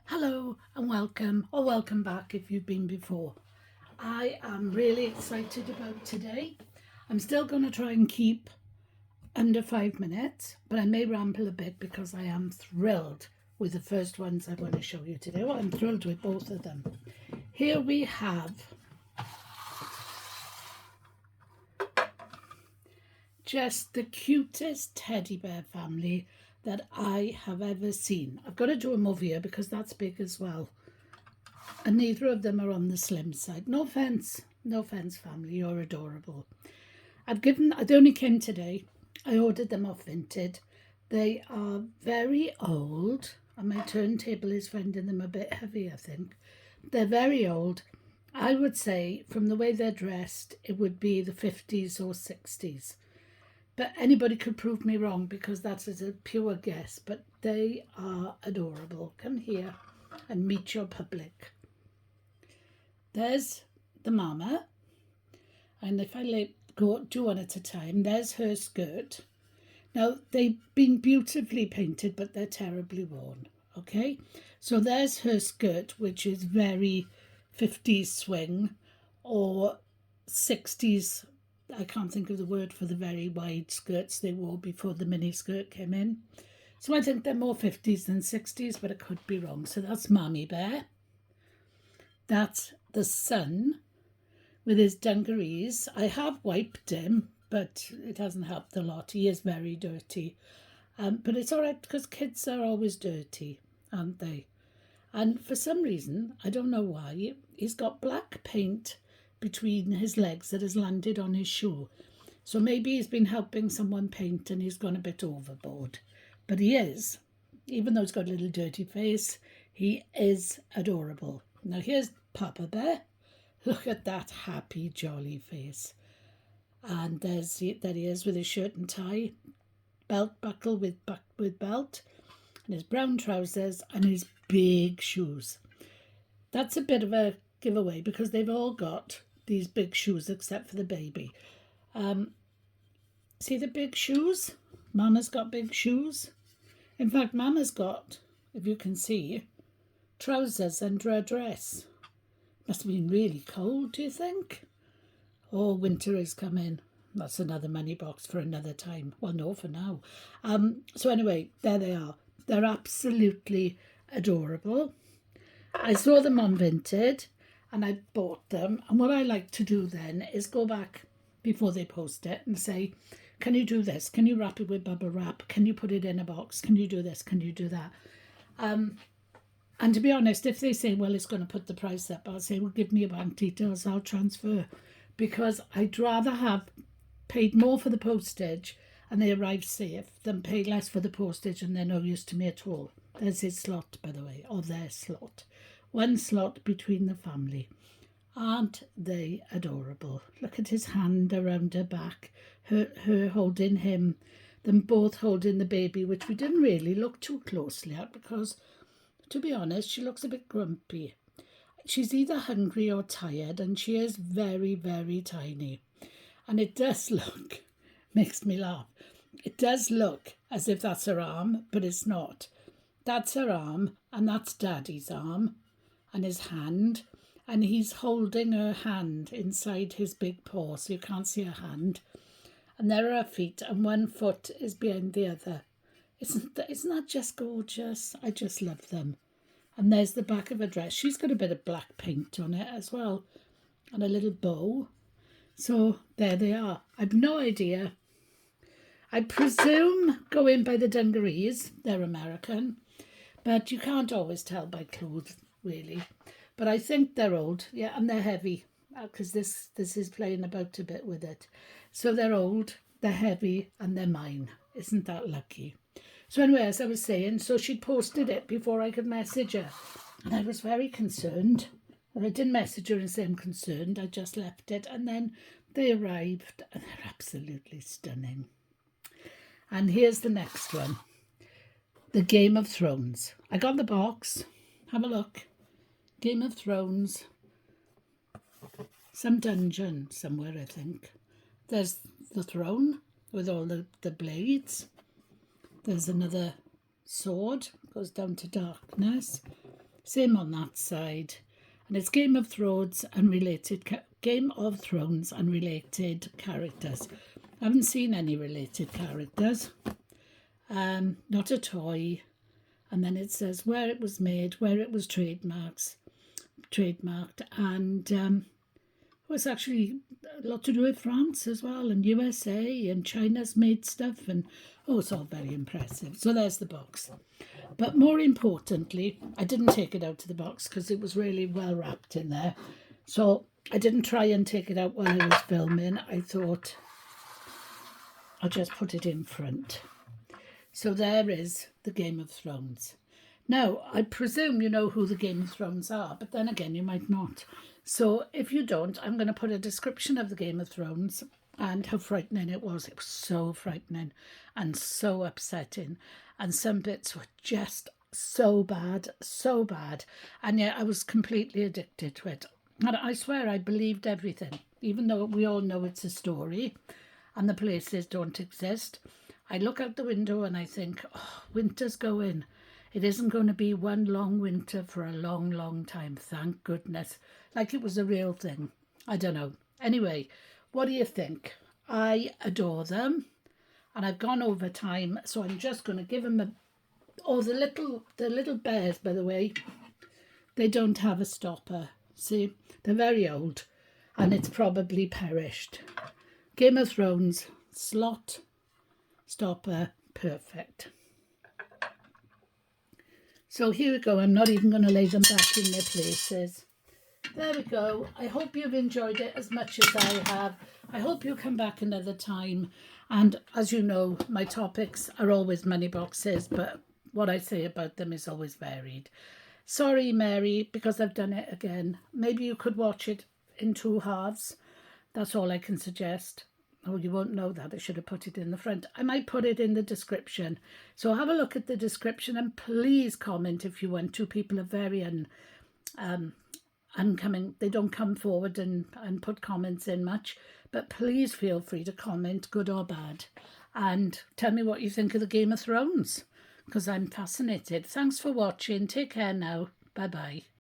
Hello and welcome, or welcome back if you've been before. I am really excited about today. I'm still going to try and keep under 5 minutes, but I may ramble a bit because I am thrilled with the first ones I want to show you today. Well, I'm thrilled with both of them. Here we have just the cutest teddy bear family that I have ever seen. I've got to do them over here because that's big as well. And neither of them are on the slim side. No offense, family, you're adorable. They only came today. I ordered them off Vinted. They are very old, and my turntable is finding them a bit heavy, I think. They're very old. I would say, from the way they're dressed, it would be the 50s or 60s. But anybody could prove me wrong because that is a pure guess. But they are adorable. Come here and meet your public. There's the mama, and if I do one at a time, there's her skirt. Now, they've been beautifully painted, but they're terribly worn, okay? So there's her skirt, which is very 50s swing or 60s. I can't think of the word for the very wide skirts they wore before the mini skirt came in. So I think they're more 50s than 60s, but I could be wrong. So that's Mammy Bear. That's the son with his dungarees. I have wiped him, but it hasn't helped a lot. He is very dirty. But it's all right because kids are always dirty, aren't they? And for some reason, I don't know why, he's got black paint between his legs that has landed on his shoe. So maybe he's been helping someone paint and he's gone a bit overboard. But he is, even though he's got a little dirty face, he is adorable. Now here's Papa Bear. Look at that happy, jolly face. And there he is with his shirt and tie, belt buckle with belt, and his brown trousers and his big shoes. That's a bit of a giveaway because they've all got these big shoes except for the baby. See the big shoes? Mama's got big shoes. In fact, Mama's got, if you can see, trousers under her dress. Must have been really cold, do you think? Oh, winter is coming. That's another money box for another time. Well, no, for now. So anyway, there they are. They're absolutely adorable. I saw them on Vinted and I bought them. And what I like to do then is go back before they post it and say, can you do this? Can you wrap it with bubble wrap? Can you put it in a box? Can you do this? Can you do that? And to be honest, if they say, well, it's going to put the price up, I'll say, well, give me your bank details, I'll transfer. Because I'd rather have paid more for the postage and they arrive safe than pay less for the postage and they're no use to me at all. There's his slot, by the way, or their slot. One slot between the family. Aren't they adorable? Look at his hand around her back, her holding him, them both holding the baby, which we didn't really look too closely at because, to be honest, she looks a bit grumpy. She's either hungry or tired, and she is very, very tiny. And it does look, makes me laugh, it does look as if that's her arm, but it's not. That's her arm, and that's Daddy's arm, and his hand, and he's holding her hand inside his big paw, so you can't see her hand. And there are her feet, and one foot is behind the other. Isn't that just gorgeous? I just love them. And there's the back of her dress. She's got a bit of black paint on it as well. And a little bow. So there they are. I've no idea. I presume, going by the dungarees, they're American. But you can't always tell by clothes, really. But I think they're old. Yeah, and they're heavy. Because this is playing about a bit with it. So they're old, they're heavy, and they're mine. Isn't that lucky? So anyway, as I was saying, so she'd posted it before I could message her. And I was very concerned. And I didn't message her and say I'm concerned. I just left it. And then they arrived and they're absolutely stunning. And here's the next one. The Game of Thrones. I got the box. Have a look. Game of Thrones. Some dungeon somewhere, I think. There's the throne with all the blades. There's another sword, goes down to darkness. Same on that side. And it's Game of Thrones and related characters. I haven't seen any related characters. Not a toy. And then it says where it was made, where it was trademarked, and it was actually a lot to do with France as well, and USA, and China's made stuff, and it's all very impressive. So there's the box. But more importantly, I didn't take it out of the box because it was really well wrapped in there. So I didn't try and take it out while I was filming. I thought I'll just put it in front. So there is the Game of Thrones. Now, I presume you know who the Game of Thrones are, but then again, you might not. So if you don't, I'm going to put a description of the Game of Thrones and how frightening it was. It was so frightening and so upsetting. And some bits were just so bad. And yet I was completely addicted to it. And I swear I believed everything, even though we all know it's a story and the places don't exist. I look out the window and I think, winter's going. It isn't going to be one long winter for a long time, thank goodness. Like it was a real thing. I don't know. Anyway, what do you think? I adore them. And I've gone over time, so I'm just going to give them the little bears, by the way, they don't have a stopper. See, they're very old and it's probably perished. Game of Thrones, slot, stopper, perfect. So here we go. I'm not even going to lay them back in their places. There we go. I hope you've enjoyed it as much as I have. I hope you come back another time. And as you know, my topics are always money boxes, but what I say about them is always varied. Sorry, Mary, because I've done it again. Maybe you could watch it in 2 halves. That's all I can suggest. Oh, you won't know that. I should have put it in the front. I might put it in the description. So have a look at the description and please comment if you want to. People are very uncoming. They don't come forward and put comments in much. But please feel free to comment, good or bad. And tell me what you think of the Game of Thrones, because I'm fascinated. Thanks for watching. Take care now. Bye-bye.